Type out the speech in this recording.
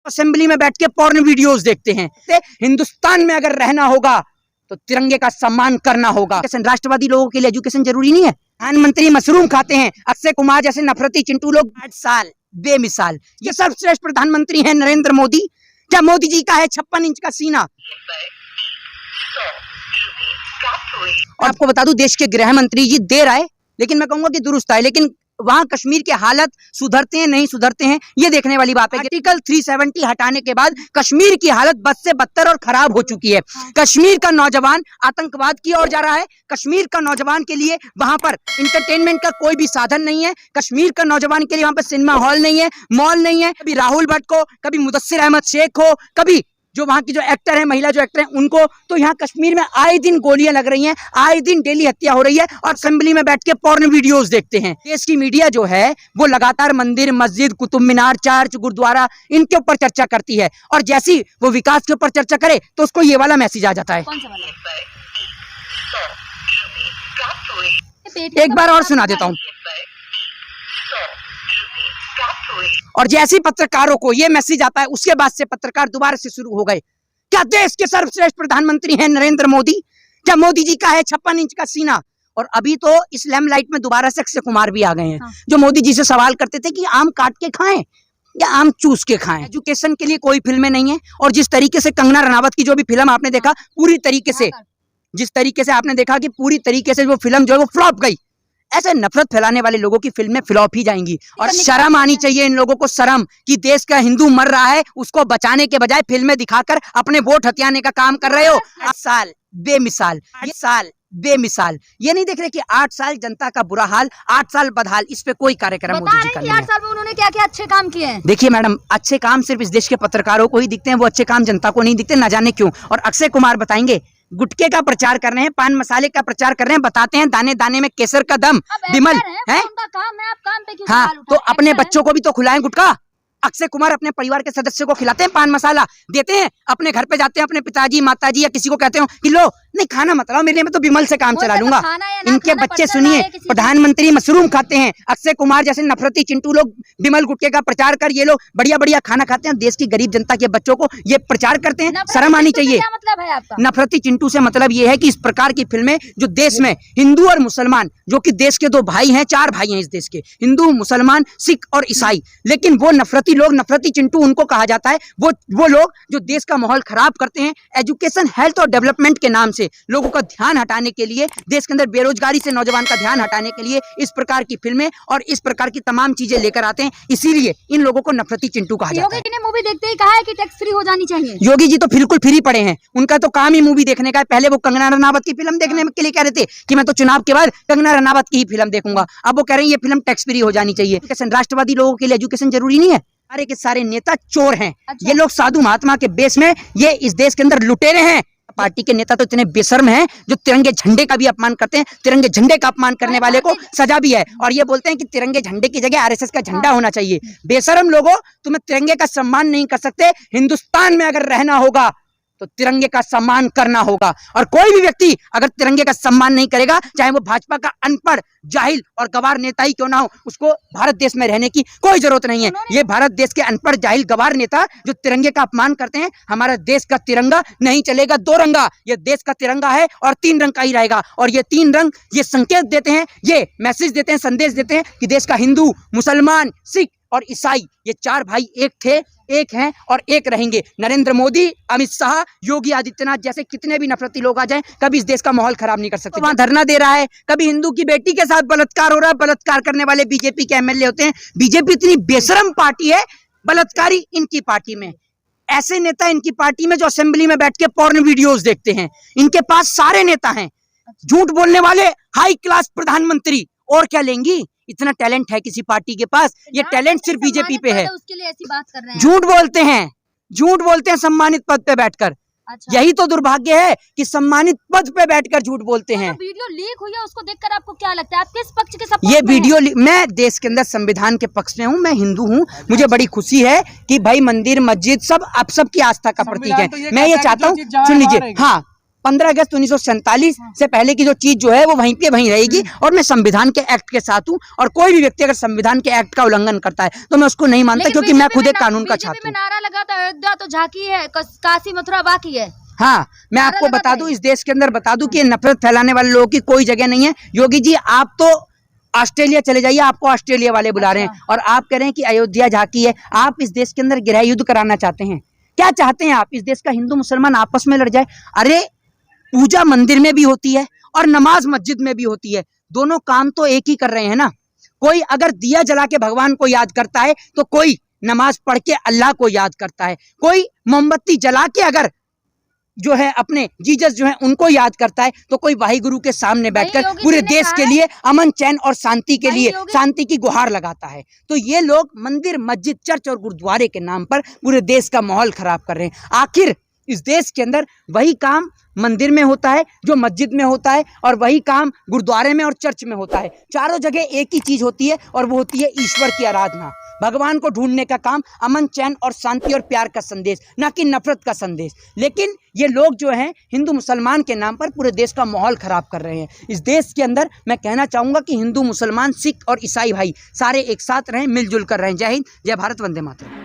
Assembly में बैठ के पॉर्न वीडियोस देखते हैं। हिंदुस्तान में अगर रहना होगा तो तिरंगे का सम्मान करना होगा। राष्ट्रवादी लोगों के लिए एजुकेशन जरूरी नहीं है। प्रधानमंत्री मशरूम खाते हैं, अक्षय कुमार जैसे नफरती चिंटू लोग 8 साल बेमिसाल। ये सर्वश्रेष्ठ प्रधानमंत्री हैं नरेंद्र मोदी। क्या मोदी जी का है 56 इंच का सीना? और आपको बता दूं, देश के गृह मंत्री जी देर आए लेकिन मैं कहूंगा कि दुरुस्त आए, लेकिन वहां कश्मीर के हालत सुधरते हैं नहीं सुधरते हैं ये देखने वाली बात है। आर्टिकल 370 हटाने के बाद कश्मीर की हालत बद से बदतर और खराब हो चुकी है। कश्मीर का नौजवान आतंकवाद की ओर जा रहा है। कश्मीर का नौजवान के लिए वहां पर इंटरटेनमेंट का कोई भी साधन नहीं है। कश्मीर का नौजवान के लिए वहां पर सिनेमा हॉल नहीं है, मॉल नहीं है। कभी राहुल भट्ट को, कभी मुदस्सिर अहमद शेख हो, कभी जो वहां की जो एक्टर है, महिला जो एक्टर है उनको, तो यहाँ कश्मीर में आए दिन गोलियां लग रही हैं, आए दिन डेली हत्या हो रही है और असेंबली में बैठ के पॉर्न वीडियोस देखते हैं। देश की मीडिया जो है वो लगातार मंदिर, मस्जिद, कुतुब मीनार, चर्च, गुरुद्वारा इनके ऊपर चर्चा करती है और जैसी वो विकास के ऊपर चर्चा करे तो उसको ये वाला मैसेज आ जाता है। एक बार और सुना देता हूँ। और जैसे पत्रकारों को ये मैसेज आता है उसके बाद से पत्रकार दोबारा से शुरू हो गए। क्या देश के सर्वश्रेष्ठ प्रधानमंत्री हैं नरेंद्र मोदी? क्या मोदी जी का है 56 इंच का सीना? और अभी तो इस लैम्पलाइट में दोबारा से अक्षय कुमार भी आ गए हैं। जो मोदी जी से सवाल करते थे कि आम काट के खाएं या आम चूस के खाएं। एजुकेशन के लिए कोई फिल्में नहीं है। और जिस तरीके से कंगना रनावत की जो भी फिल्म आपने देखा, पूरी तरीके से जिस तरीके से आपने देखा कि पूरी तरीके से वो फिल्म जो है वो फ्लॉप गई। ऐसे नफरत फैलाने वाले लोगों की फिल्में फ्लॉप ही जाएंगी। और शर्म आनी चाहिए इन लोगों को, शर्म कि देश का हिंदू मर रहा है उसको बचाने के बजाय फिल्में दिखाकर अपने वोट हथियाने का काम कर रहे हो। 8 साल बेमिसाल, 8 साल बेमिसाल। ये नहीं देख रहे कि 8 साल जनता का बुरा हाल, 8 साल बदहाल, इस पे कोई कार्यक्रम मोदी जी कर रहे हैं। 8 साल में उन्होंने क्या क्या अच्छे काम किए हैं? देखिए मैडम, अच्छे काम सिर्फ इस देश के पत्रकारों को ही दिखते हैं, वो अच्छे काम जनता को नहीं दिखते, ना जाने क्यों। और अक्षय कुमार बताएंगे, गुटके का प्रचार कर रहे हैं, पान मसाले का प्रचार कर रहे हैं, बताते हैं दाने दाने में केसर का दम। विमल है हाँ, तो अपने बच्चों को भी तो खिलाएं गुटखा। अक्षय कुमार अपने परिवार के सदस्य को खिलाते हैं, पान मसाला देते हैं, अपने घर पे जाते हैं, अपने पिताजी माताजी या किसी को कहते हो कि लो नहीं खाना मत लाओ, मेरे लिए मैं तो विमल से काम चला लूंगा। इनके बच्चे सुनिए, प्रधानमंत्री मशरूम खाते हैं, अक्षय कुमार जैसे नफरती चिंटू लोग विमल गुटके का प्रचार कर ये लोग बढ़िया बढ़िया खाना खाते हैं। देश की गरीब जनता के बच्चों को ये प्रचार करते हैं, शर्म आनी चाहिए। नफरती चिंटू से मतलब ये है कि इस प्रकार की फिल्में जो देश में हिंदू और मुसलमान, जो कि देश के 2 भाई हैं, 4 भाई हैं इस देश के, हिंदू, मुसलमान, सिख और ईसाई, लेकिन वो नफरती लोग, नफरती चिंटू उनको कहा जाता है, वो लोग जो देश का माहौल खराब करते हैं। एजुकेशन, हेल्थ और डेवलपमेंट के नाम से लोगों का ध्यान हटाने के लिए, देश के अंदर बेरोजगारी से नौजवान का ध्यान हटाने के लिए इस प्रकार की फिल्में और इस प्रकार की तमाम चीजें लेकर आते हैं। इसीलिए इन लोगों को नफरती चिंटू कहा जाता है। योगी जी ने मूवी देखते ही कहा है कि टैक्स फ्री हो जानी चाहिए। योगी जी तो बिल्कुल फ्री पड़े हैं, उनका तो काम ही मूवी देखने का है। पहले वो कंगना रनावत की फिल्म देखने के लिए कह रहे थे कि मैं तो चुनाव के बाद कंगना रनावत की ही फिल्म देखूंगा। अब वो कह रहे हैं ये फिल्म टैक्स फ्री हो जानी चाहिए। राष्ट्रवादी लोगों के लिए एजुकेशन जरूरी नहीं है। सारे के सारे नेता चोर हैं। ये लोग साधु महात्मा के बेस में ये इस देश के अंदर लुटेरे हैं। पार्टी के नेता तो इतने बेशर्म हैं जो तिरंगे झंडे का भी अपमान करते हैं। तिरंगे झंडे का अपमान करने वाले को सजा भी है और ये बोलते हैं कि तिरंगे झंडे की जगह आरएसएस का झंडा होना चाहिए। बेशर्म लोगों, तुम्हें तिरंगे का सम्मान नहीं कर सकते। हिंदुस्तान में अगर रहना होगा तो तिरंगे का सम्मान करना होगा। और कोई भी व्यक्ति अगर तिरंगे का सम्मान नहीं करेगा, चाहे वो भाजपा का अनपढ़, जाहिल और गवार नेता ही क्यों ना हो, उसको भारत देश में रहने की कोई जरूरत नहीं है। ये भारत देश के अनपढ़, जाहिल, गवार नेता जो तिरंगे का अपमान करते हैं, हमारा देश का तिरंगा नहीं चलेगा 2 रंगा। ये देश का तिरंगा है और 3 रंग का ही रहेगा। और ये 3 रंग ये संकेत देते हैं, ये मैसेज देते हैं, संदेश देते हैं कि देश का हिंदू, मुसलमान, सिख और ईसाई, ये 4 भाई एक थे, एक हैं और एक रहेंगे। नरेंद्र मोदी, अमित शाह, योगी आदित्यनाथ जैसे कितने भी नफरती लोग आ जाएं, कभी इस देश का माहौल खराब नहीं कर सकते। तो वहां धरना दे रहा है, कभी हिंदू की बेटी के साथ बलात्कार हो रहा है, बलात्कार करने वाले बीजेपी के एमएलए होते हैं। बीजेपी इतनी बेशरम पार्टी है, बलात्कारी इनकी पार्टी में, ऐसे नेता इनकी पार्टी में जो असेंबली में बैठ के पॉर्न वीडियोस देखते हैं। इनके पास सारे नेता हैं, झूठ बोलने वाले हाई क्लास प्रधानमंत्री, और क्या लेंगी? इतना टैलेंट है किसी पार्टी के पास? ये टैलेंट सिर्फ बीजेपी पे है। उसके लिए ऐसी बात कर रहे हैं। झूठ बोलते हैं सम्मानित पद पे बैठकर। अच्छा। यही तो दुर्भाग्य है कि सम्मानित पद पे बैठकर झूठ बोलते हैं। वीडियो लीक हुई है, उसको देखकर आपको क्या लगता है? आप किस पक्ष के सपोर्ट? ये वीडियो मैं देश के अंदर संविधान के पक्ष में हूँ, मैं हिंदू हूँ। मुझे बड़ी खुशी है कि भाई मंदिर, मस्जिद सब आप सबकी आस्था का प्रतीक है। मैं ये चाहता हूँ, सुन लीजिए, हाँ, 15 अगस्त 1947 से पहले की जो चीज जो है वो वहीं पे वहीं रहेगी, और मैं संविधान के एक्ट के साथ हूँ, और कोई भी व्यक्ति अगर संविधान के एक्ट का उल्लंघन करता है तो मैं उसको नहीं मानता, क्योंकि मैं खुद एक कानून का छात्र हूँ। नारा लगा था अयोध्या तो झांकी है, काशी मथुरा बाकी है। हाँ, मैं आपको बता दूं, इस देश के अंदर बता दूं कि नफरत फैलाने वाले लोगों की कोई जगह नहीं है। योगी जी, आप तो ऑस्ट्रेलिया चले जाइए, आपको ऑस्ट्रेलिया वाले बुला रहे हैं, और आप कह रहे हैं कि अयोध्या झांकी है। आप इस देश के अंदर गृह युद्ध कराना चाहते हैं। क्या चाहते हैं आप? इस देश का हिंदू मुसलमान आपस में लड़ जाए? अरे पूजा मंदिर में भी होती है और नमाज मस्जिद में भी होती है, दोनों काम तो एक ही कर रहे हैं ना। कोई अगर दिया जला के भगवान को याद करता है तो कोई नमाज पढ़ के अल्लाह को याद करता है, कोई मोमबत्ती जला के अगर जो है अपने जीसस जो है उनको याद करता है, तो कोई वाहिगुरु के सामने बैठकर पूरे देश के लिए अमन चैन और शांति के लिए शांति की गुहार लगाता है। तो ये लोग मंदिर मस्जिद चर्च और गुरुद्वारे के नाम पर पूरे देश का माहौल खराब कर रहे हैं। आखिर इस देश के अंदर वही काम मंदिर में होता है जो मस्जिद में होता है, और वही काम गुरुद्वारे में और चर्च में होता है। चारों जगह एक ही चीज होती है, और वो होती है ईश्वर की आराधना, भगवान को ढूंढने का काम, अमन चैन और शांति और प्यार का संदेश, ना कि नफरत का संदेश। लेकिन ये लोग जो हैं हिंदू मुसलमान के नाम पर पूरे देश का माहौल खराब कर रहे हैं। इस देश के अंदर मैं कहना चाहूँगा कि हिंदू मुसलमान सिख और ईसाई भाई सारे एक साथ रहें, मिलजुल कर रहें। जय हिंद, जय भारत, वंदे मातरम।